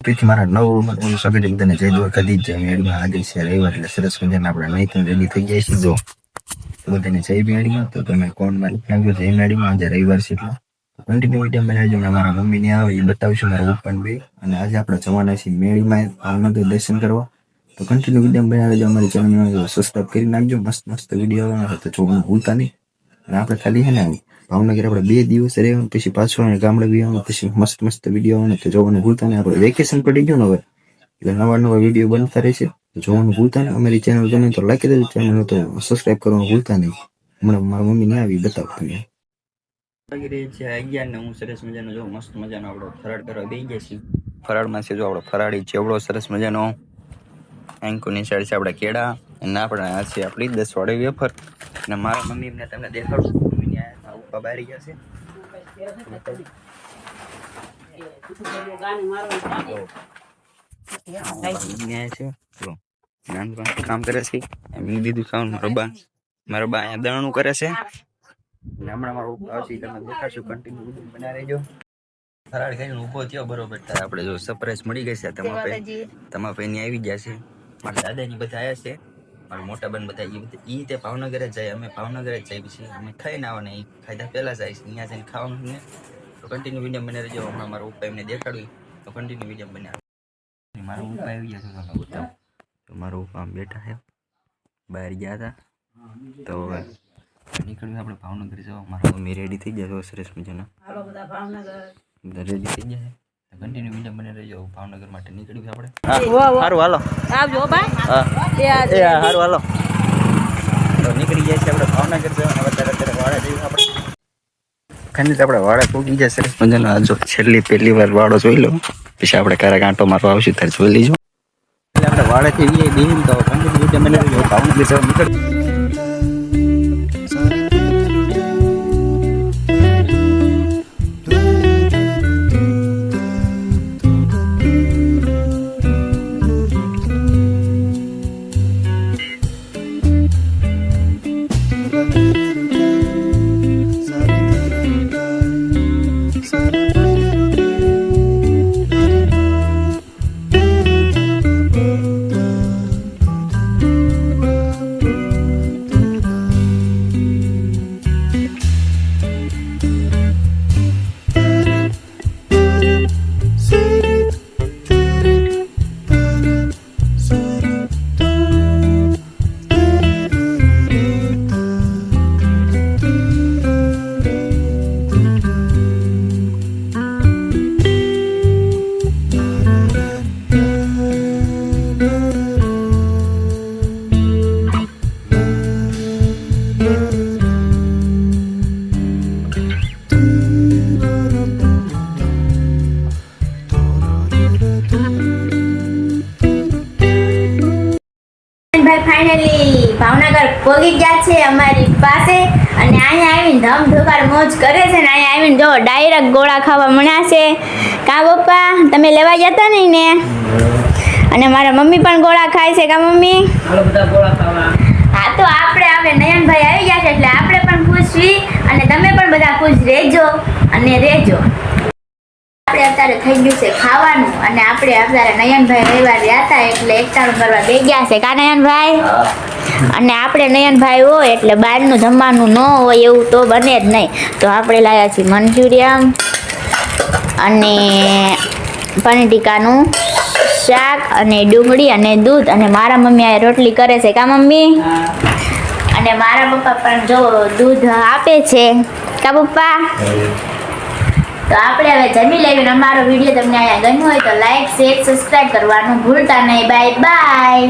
તેથી મારા નવ સ્વાગત બધાને જય દ્વારકાધીશ જય મેળીમાં. આજે છે રવિવાર એટલે સરસ મજાના આપણે નહીં રેડી થઈ ગયા છીએ. જો બધાને જય મેળીમાં. તો તમે કોણમાં નાખજો જય મેળીમાં. આજે રવિવાર છે એટલે કન્ટિન્યુ વિડીયો બનાવજો. મારા મમ્મીને આવે એ બતાવશું, મારા ઉપન ભાઈ. અને આજે આપણે જવાના છીએ મેળીમાં ભાવનગર દર્શન કરવા. તો કન્ટિન્યુ વિડીયો બનાવજો. અમારી ચેનલમાં સબસ્ક્રાઈબ કરી નાખજો. મસ્ત મસ્ત વિડીયો આવવાના તો જોવાનું ભૂલતા નહીં. અને આપણે ખાલી છે ને ભાવનગર આપણે 2 દિવસ રહેવાનું, પછી પાછું ગામડે બી આવવાનું, પછી મસ્ત મસ્ત વિડીયો આવવાના તો જોવાનું ભૂલતા નહીં. આપણે વેકેશન પડી ગયું ને હવે એટલે નવા નવા વિડીયો બનતા રહેશે તો જોવાનું ભૂલતા નહીં. અમારી ચેનલ ગમે તો લાઈક કરી દેજો, ચેનલ તો સબસ્ક્રાઈબ કરવાનું ભૂલતા નહીં. હમણાં મારા મમ્મી ને આવી બતાવું તમને. લાગી રહી છે 11 ને હું સરસ મજાનો જો મસ્ત મજાનો આપણો ફરાળ કરવા બેસી ગયા છીએ. ફરાળમાં છે જો આપણો ફરાળી ચેવડો સરસ મજાનો, એન્કોની સાઈડ છે આપણા કેળા, અને આપણે આ છે આપણી 10 વાળી વેફર. અને મારા મમ્મી એમને તમને દેખાડું. મમ્મીને ઉપર બારી ગયા છે. કામ કરે છે એમ દીધું ખાવાનું. મારો બા અહીંયા દળણું કરે છે. હમણાં મારો આવશે તમે દેખાડશું. કન્ટિન્યુ બના રહેજો. ફરાળ ખાઈને ઊભો થયો બરોબર ત્યારે આપણે જો સરપ્રાઈઝ મળી ગઈ છે. તમારા ભાઈની આવી ગયા છે. મારા દાદાની બધા આવ્યા છે. મારા મોટા બેન બધા એ તે ભાવનગર જ જાય, અમે ભાવનગર જ જાય. પછી અમે ખાઈને આવવાને એ ખાધા પહેલા જાય છે. અહીંયા જઈને ખાવાનું ને તો કન્ટિન્યુ વિડીયો બને રહેજો. હમણાં મારા ઉપા એમને દેખાડ્યું તો કન્ટિન્યુ વિડીયો બનાવે. મારા ઉપા આવી ગયા છે તમે બતાવો. તો મારા ઉપા આમ બેઠા છે, બહાર ગયા હતા. તો હવે નીકળ્યું આપણે ભાવનગર જવા. મારા મમ્મી રેડી થઈ ગયા સરસ મજાના. બધા રેડી થઈ ગયા છે. કન્ટિન્યુ વિડીયો બને રહેજો. ભાવનગર માટે નીકળ્યું આપણે. સારું હાલો આવજો ભાઈ. સારું હાલો તો નીકળી ગયા છે આપણે ભાવનગર જવા. અત્યારે વાડા જઈએ આપણે. ખાલી આપણે વાડા પહોંચી ગયા સરસ મજાનો. જો છેલ્લી પહેલી વાર વાડો જોઈ લો, પછી આપણે ક્યારેક આંટો મારવા આવશું ત્યારે જોઈ લઈશું. એટલે આપણે વાડેથી બેહીને તો કન્ટિન્યુ વિડીયો બને રહેજો. ભાવનગર જવા નીકળ્યું. ફાઇનલી ભાવનગર પહોંચી ગયા છે અમારી પાસે. અને અહીંયા આવીને ધમધોકાર મોજ કરે છે. ને અહીંયા આવીને જો ડાયરેક્ટ ગોળા ખાવા મળ્યા છે. કા પપ્પા તમે લેવા ગયા હતા નહીં ને? અને મારા મમ્મી પણ ગોળા ખાય છે. કા મમ્મી? હા તો આપણે હવે નયનભાઈ આવી ગયા છે એટલે આપણે પણ ખુશ છીએ અને તમે પણ બધા ખુશ રહેજો અને રહેજો. આપણે અત્યારે થઈ ગયું છે ખાવાનું અને આપણે અત્યારે નયનભાઈ રવિવાર રહ્યા હતા એટલે એકટાણું કરવા બે ગયા છે. કા નયનભાઈ? અને આપણે નયનભાઈ હોય એટલે બહારનું જમવાનું ન હોય એવું તો બને જ નહીં. તો આપણે લાવ્યા છીએ મંચુરિયન અને પનીર ટીકાનું શાક અને ડુંગળી અને દૂધ. અને મારા મમ્મી આ રોટલી કરે છે. કા મમ્મી? અને મારા પપ્પા પણ જો દૂધ આપે છે. કા પપ્પા? તો આપણે હવે જમી લેવીને અમારો વિડીયો તમને અહીંયા ગમ્યો હોય તો લાઈક શેર સબસ્ક્રાઈબ કરવાનું ભૂલતા નહીં. Bye bye.